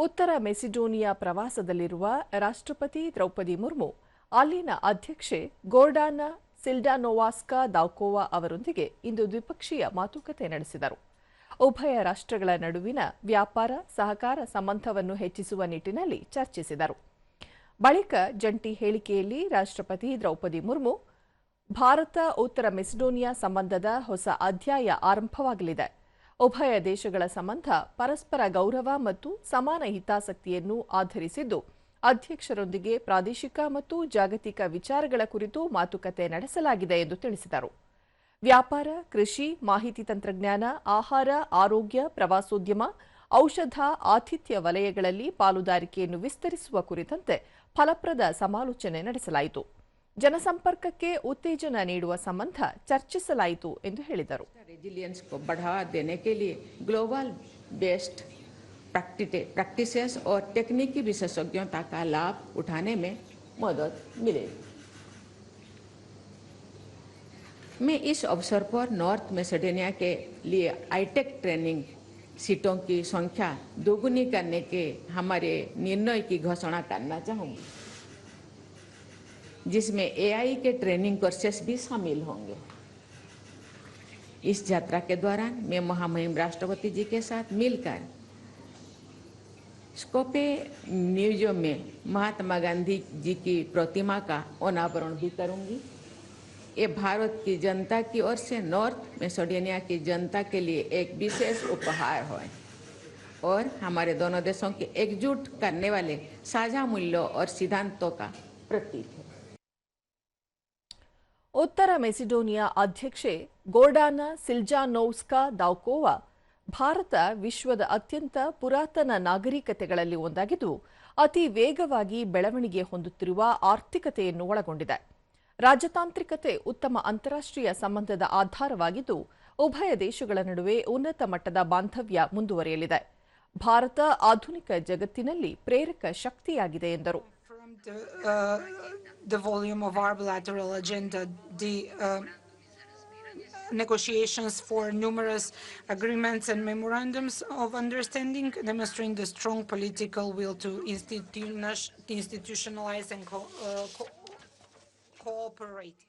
ಉತ್ತರ ಮೆಸಿಡೋನಿಯಾ ಪ್ರವಾಸದಲ್ಲಿರುವ ರಾಷ್ಟ್ರಪತಿ ದ್ರೌಪದಿ ಮುರ್ಮು ಅಲ್ಲಿನ ಅಧ್ಯಕ್ಷೆ ಗೋರ್ಡಾನಾ ಸಿಲ್ಡಾನೋವಾಸ್ಕಾ ದಾವ್ಕೋವಾ ಅವರೊಂದಿಗೆ ಇಂದು ದ್ವಿಪಕ್ಷೀಯ ಮಾತುಕತೆ ನಡೆಸಿದರು. ಉಭಯ ರಾಷ್ಟ್ರಗಳ ನಡುವಿನ ವ್ಯಾಪಾರ ಸಹಕಾರ ಸಂಬಂಧವನ್ನು ಹೆಚ್ಚಿಸುವ ನಿಟ್ಟಿನಲ್ಲಿ ಚರ್ಚಿಸಿದರು. ಬಳಿಕ ಜಂಟಿ ಹೇಳಿಕೆಯಲ್ಲಿ ರಾಷ್ಟ್ರಪತಿ ದ್ರೌಪದಿ ಮುರ್ಮು ಭಾರತ ಉತ್ತರ ಮೆಸಿಡೋನಿಯಾ ಸಂಬಂಧದ ಹೊಸ ಅಧ್ಯಾಯ ಆರಂಭವಾಗಲಿದೆ. ಉಭಯ ದೇಶಗಳ ಸಂಬಂಧ ಪರಸ್ಪರ ಗೌರವ ಮತ್ತು ಸಮಾನ ಹಿತಾಸಕ್ತಿಯನ್ನು ಆಧರಿಸಿದ್ದು, ಅಧ್ಯಕ್ಷರೊಂದಿಗೆ ಪ್ರಾದೇಶಿಕ ಮತ್ತು ಜಾಗತಿಕ ವಿಚಾರಗಳ ಕುರಿತು ಮಾತುಕತೆ ನಡೆಸಲಾಗಿದೆ ಎಂದು ತಿಳಿಸಿದರು. ವ್ಯಾಪಾರ, ಕೃಷಿ, ಮಾಹಿತಿ ತಂತ್ರಜ್ಞಾನ, ಆಹಾರ, ಆರೋಗ್ಯ, ಪ್ರವಾಸೋದ್ಯಮ, ಔಷಧ, ಆತಿಥ್ಯ ವಲಯಗಳಲ್ಲಿ ಪಾಲುದಾರಿಕೆಯನ್ನು ವಿಸ್ತರಿಸುವ ಕುರಿತಂತೆ ಫಲಪ್ರದ ಸಮಾಲೋಚನೆ ನಡೆಸಲಾಯಿತು. ಜನಸಂಪರ್ಕಕ್ಕೆ ಉತ್ತೇಜನ ನೀಡುವ ಸಂಬಂಧ ಚರ್ಚಿಸಲಾಯಿತು ಎಂದು ಹೇಳಿದರು. रेजिलियंस को बढ़ावा देने के लिए ग्लोबल बेस्ड प्रैक्टिसेस और टेक्निकी विशेषज्ञता का लाभ उठाने में मदद मिलेगी. मैं इस अवसर पर नॉर्थ मैसेडोनिया के लिए हाईटेक ट्रेनिंग सीटों की संख्या दोगुनी करने के हमारे निर्णय की घोषणा करना चाहूँगी, जिसमें AI के ट्रेनिंग कोर्सेस भी शामिल होंगे. इस यात्रा के दौरान मैं महामहिम राष्ट्रपति जी के साथ मिलकर स्कोपे म्यूजियम में महात्मा गांधी जी की प्रतिमा का अनावरण भी करूंगी. ये भारत की जनता की ओर से नॉर्थ मैसेडोनिया की जनता के लिए एक विशेष उपहार है और हमारे दोनों देशों की एकजुट करने वाले साझा मूल्यों और सिद्धांतों का प्रतीक है. ಉತ್ತರ ಮೆಸಿಡೋನಿಯಾ ಅಧ್ಯಕ್ಷೆ ಗೋರ್ಡಾನಾ ಸಿಲ್ಜಾನೋವ್ಸ್ಕಾ ದಾವ್ಕೋವಾ ಭಾರತ ವಿಶ್ವದ ಅತ್ಯಂತ ಪುರಾತನ ನಾಗರಿಕತೆಗಳಲ್ಲಿ ಒಂದಾಗಿದ್ದು, ಅತಿ ವೇಗವಾಗಿ ಬೆಳವಣಿಗೆ ಹೊಂದುತ್ತಿರುವ ಆರ್ಥಿಕತೆಯನ್ನು ಒಳಗೊಂಡಿದೆ. ರಾಜತಾಂತ್ರಿಕತೆ ಉತ್ತಮ ಅಂತಾರಾಷ್ಟ್ರೀಯ ಸಂಬಂಧದ ಆಧಾರವಾಗಿದ್ದು, ಉಭಯ ದೇಶಗಳ ನಡುವೆ ಉನ್ನತ ಮಟ್ಟದ ಬಾಂಧವ್ಯ ಮುಂದುವರಿಯಲಿದೆ. ಭಾರತ ಆಧುನಿಕ ಜಗತ್ತಿನಲ್ಲಿ ಪ್ರೇರಕ ಶಕ್ತಿಯಾಗಿದೆ ಎಂದರು. The volume of our bilateral agenda, the negotiations for numerous agreements and memorandums of understanding, demonstrating the strong political will to institutionalize and cooperate.